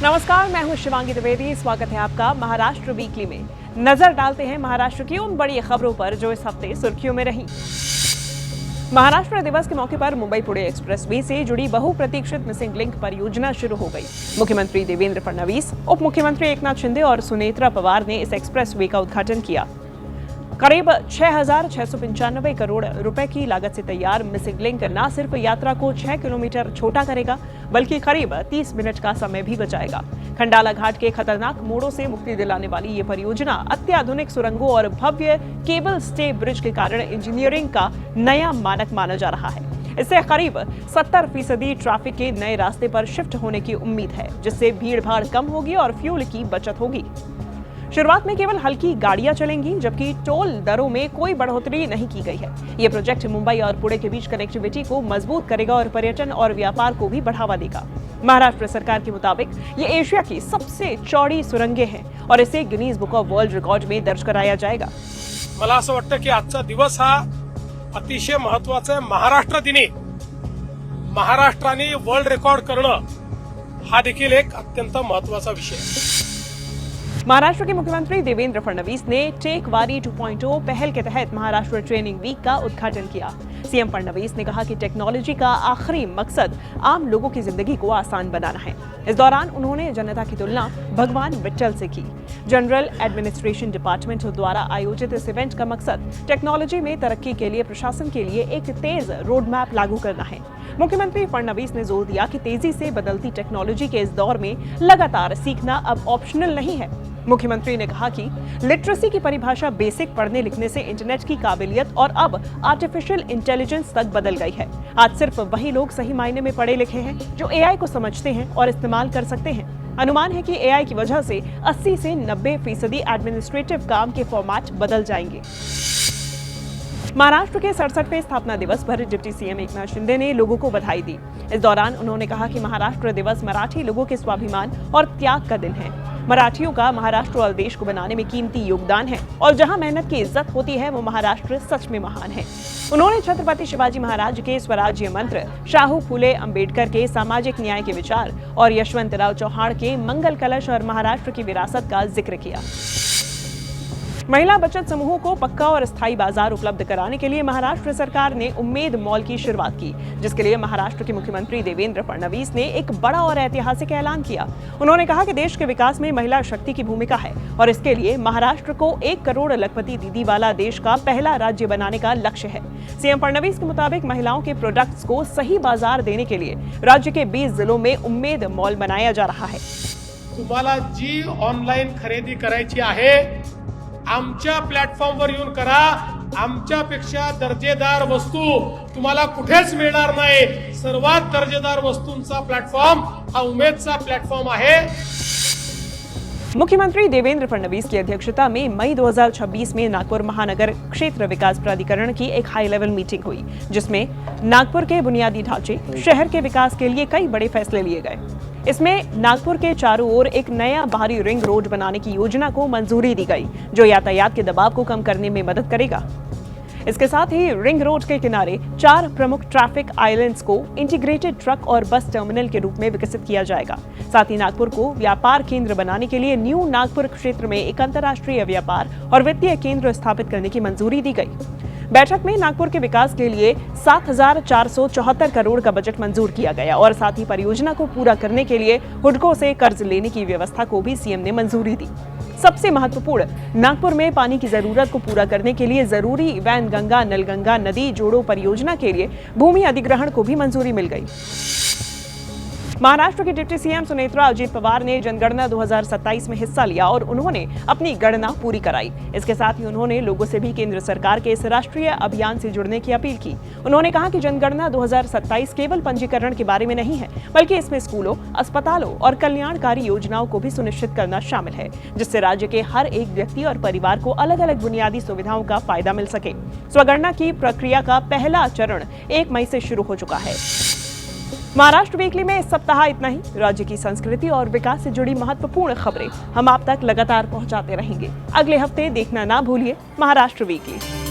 नमस्कार, मैं हूं शिवांगी द्विवेदी। स्वागत है आपका महाराष्ट्र वीकली में। नजर डालते हैं महाराष्ट्र की उन बड़ी खबरों पर जो इस हफ्ते सुर्खियों में रही। महाराष्ट्र दिवस के मौके पर मुंबई पुणे एक्सप्रेसवे से जुड़ी बहुप्रतीक्षित मिसिंग लिंक परियोजना शुरू हो गई। मुख्यमंत्री देवेंद्र फडणवीस, उप मुख्यमंत्री एकनाथ शिंदे और सुनेत्रा पवार ने इस एक्सप्रेसवे का उद्घाटन किया। करीब 6,695 करोड़ रुपए की लागत से तैयार मिसिंग लिंक न सिर्फ यात्रा को 6 किलोमीटर छोटा करेगा, बल्कि करीब 30 मिनट का समय भी बचाएगा। खंडाला घाट के खतरनाक मोड़ों से मुक्ति दिलाने वाली ये परियोजना अत्याधुनिक सुरंगों और भव्य केबल स्टे ब्रिज के कारण इंजीनियरिंग का नया मानक माना जा रहा है। इससे करीब 70% ट्रैफिक के नए रास्ते पर शिफ्ट होने की उम्मीद है, जिससे भीड़ भाड़ कम होगी और फ्यूल की बचत होगी। शुरुआत में केवल हल्की गाड़ियां चलेंगी, जबकि टोल दरों में कोई बढ़ोतरी नहीं की गई है। ये प्रोजेक्ट मुंबई और पुणे के बीच कनेक्टिविटी को मजबूत करेगा और पर्यटन और व्यापार को भी बढ़ावा देगा। महाराष्ट्र सरकार के मुताबिक ये एशिया की सबसे चौड़ी सुरंगें हैं और इसे Guinness book of world record में दर्ज कराया जाएगा। मला असं वाटतं की आजचा दिवस हा अतिशय महत्वाचा आहे। महाराष्ट्र दिनी महाराष्ट्राने वर्ल्ड रेकॉर्ड करणं हा देखील एक अत्यंत महत्वाचा विषय आहे। महाराष्ट्र के मुख्यमंत्री देवेंद्र फडणवीस ने टेक वारी 2.0 पहल के तहत महाराष्ट्र ट्रेनिंग वीक का उद्घाटन किया। सीएम फडणवीस ने कहा कि टेक्नोलॉजी का आखिरी मकसद आम लोगों की जिंदगी को आसान बनाना है। इस दौरान उन्होंने जनता की तुलना भगवान विट्ठल से की। जनरल एडमिनिस्ट्रेशन डिपार्टमेंट द्वारा आयोजित इस इवेंट का मकसद टेक्नोलॉजी में तरक्की के लिए प्रशासन के लिए एक तेज रोड मैप लागू करना है। मुख्यमंत्री फडणवीस ने जोर दिया कि तेजी से बदलती टेक्नोलॉजी के इस दौर में लगातार सीखना अब ऑप्शनल नहीं है। मुख्यमंत्री ने कहा कि लिटरेसी की परिभाषा बेसिक पढ़ने लिखने से इंटरनेट की काबिलियत और अब आर्टिफिशियल इंटेलिजेंस तक बदल गई है। आज सिर्फ वही लोग सही मायने में पढ़े लिखे हैं जो एआई को समझते हैं और इस्तेमाल कर सकते हैं। अनुमान है कि एआई की वजह से 80 से 90% एडमिनिस्ट्रेटिव काम के फॉर्मेट बदल जाएंगे। महाराष्ट्र के 67वें स्थापना दिवस पर डिप्टी सीएम एकनाथ शिंदे ने लोगों को बधाई दी। इस दौरान उन्होंने कहा कि महाराष्ट्र दिवस मराठी लोगों के स्वाभिमान और त्याग का दिन है। मराठियों का महाराष्ट्र और देश को बनाने में कीमती योगदान है और जहां मेहनत की इज्जत होती है वो महाराष्ट्र सच में महान है। उन्होंने छत्रपति शिवाजी महाराज के स्वराज्य मंत्र, शाहू फुले अंबेडकर के सामाजिक न्याय के विचार और यशवंतराव चौहान के मंगल कलश और महाराष्ट्र की विरासत का जिक्र किया। महिला बचत समूहों को पक्का और स्थायी बाजार उपलब्ध कराने के लिए महाराष्ट्र सरकार ने उम्मेद मॉल की शुरुआत की, जिसके लिए महाराष्ट्र के मुख्यमंत्री देवेंद्र फडणवीस ने एक बड़ा और ऐतिहासिक ऐलान किया। उन्होंने कहा कि देश के विकास में महिला शक्ति की भूमिका है और इसके लिए महाराष्ट्र को 1 करोड़ लखपति दीदी वाला देश का पहला राज्य बनाने का लक्ष्य है। सीएम फडणवीस के मुताबिक महिलाओं के प्रोडक्ट्स को सही बाजार देने के लिए राज्य के 20 जिलों में उम्मेद मॉल बनाया जा रहा है। तुम्हाला जी ऑनलाइन खरेदी करायची आहे आमच्या प्लॅटफॉर्मवर येऊन करा। आमच्यापेक्षा दर्जेदार वस्तू तुम्हाला कुठेच मिळणार नाही। सर्वात दर्जेदार वस्तूंचा प्लॅटफॉर्म हा उमेदचा प्लॅटफॉर्म आहे। मुख्यमंत्री देवेंद्र फडणवीस की अध्यक्षता में मई 2026 में नागपुर महानगर क्षेत्र विकास प्राधिकरण की एक हाई लेवल मीटिंग हुई, जिसमें नागपुर के बुनियादी ढांचे, शहर के विकास के लिए कई बड़े फैसले लिए गए। इसमें नागपुर के चारों ओर एक नया बाहरी रिंग रोड बनाने की योजना को मंजूरी दी गई, जो यातायात के दबाव को कम करने में मदद करेगा। इसके साथ ही रिंग रोड के किनारे 4 प्रमुख ट्रैफिक आइलैंड्स को इंटीग्रेटेड ट्रक और बस टर्मिनल के रूप में विकसित किया जाएगा। साथ ही नागपुर को व्यापार केंद्र बनाने के लिए न्यू नागपुर क्षेत्र में एक अंतर्राष्ट्रीय व्यापार और वित्तीय केंद्र स्थापित करने की मंजूरी दी गई। बैठक में नागपुर के विकास के लिए 7,474 करोड़ का बजट मंजूर किया गया और साथ ही परियोजना को पूरा करने के लिए हुडको से कर्ज लेने की व्यवस्था को भी सीएम ने मंजूरी दी। सबसे महत्वपूर्ण, नागपुर में पानी की जरूरत को पूरा करने के लिए जरूरी वैनगंगा नलगंगा नदी जोड़ो परियोजना के लिए भूमि अधिग्रहण को भी मंजूरी मिल गई। महाराष्ट्र के डिप्टी सीएम सुनेत्रा अजित पवार ने जनगणना 2027 में हिस्सा लिया और उन्होंने अपनी गणना पूरी कराई। इसके साथ ही उन्होंने लोगों से भी केंद्र सरकार के इस राष्ट्रीय अभियान से जुड़ने की अपील की। उन्होंने कहा कि जनगणना 2027 केवल पंजीकरण के बारे में नहीं है, बल्कि इसमें स्कूलों, अस्पतालों और कल्याणकारी योजनाओं को भी सुनिश्चित करना शामिल है, जिससे राज्य के हर एक व्यक्ति और परिवार को अलग अलग बुनियादी सुविधाओं का फायदा मिल सके। स्वगणना की प्रक्रिया का पहला चरण 1 मई से शुरू हो चुका है। महाराष्ट्र वीकली में इस सप्ताह इतना ही। राज्य की संस्कृति और विकास से जुड़ी महत्वपूर्ण खबरें हम आप तक लगातार पहुंचाते रहेंगे। अगले हफ्ते देखना ना भूलिए महाराष्ट्र वीकली।